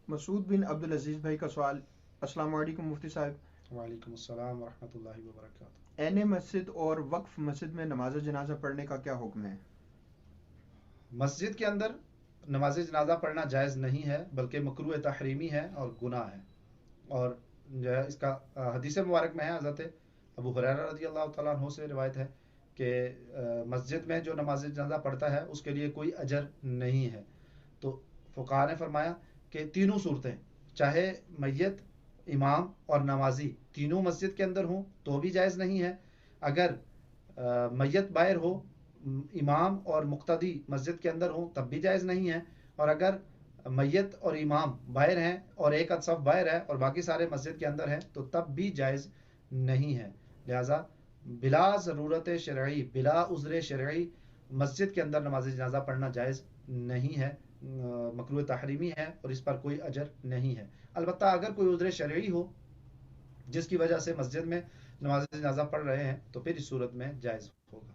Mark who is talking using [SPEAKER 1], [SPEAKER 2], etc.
[SPEAKER 1] مسعود بن عبد العزیز بھائی کا سوال. السلام علیکم مفتی صاحب.
[SPEAKER 2] وعلیکم السلام ورحمۃ اللہ وبرکاتہ۔
[SPEAKER 1] این مسجد اور وقف مسجد میں نماز جنازہ پڑھنے کا کیا حکم ہے؟
[SPEAKER 2] مسجد کے اندر نماز جنازہ پڑھنا جائز نہیں ہے، بلکہ مکروہ تحریمی ہے اور گناہ ہے۔ اور جو ہے اس کا حدیث مبارک میں ہے، حضرت ابو ہریرہ رضی اللہ تعالیٰ عنہ سے روایت ہے کہ مسجد میں جو نماز جنازہ پڑھتا ہے اس کے لیے کوئی اجر نہیں ہے۔ تو فقہاء نے فرمایا کہ تینوں صورتیں، چاہے میت، امام اور نمازی تینوں مسجد کے اندر ہوں تو بھی جائز نہیں ہے۔ اگر میت باہر ہو، امام اور مقتدی مسجد کے اندر ہوں تب بھی جائز نہیں ہے۔ اور اگر میت اور امام باہر ہیں اور ایک صف باہر ہے اور باقی سارے مسجد کے اندر ہیں تو تب بھی جائز نہیں ہے۔ لہٰذا بلا ضرورت شرعی، بلا عذر شرعی مسجد کے اندر نماز جنازہ پڑھنا جائز نہیں ہے، مکروہ تحریمی ہے اور اس پر کوئی اجر نہیں ہے۔ البتہ اگر کوئی عذر شرعی ہو جس کی وجہ سے مسجد میں نماز جنازہ پڑھ رہے ہیں تو پھر اس صورت میں جائز ہوگا۔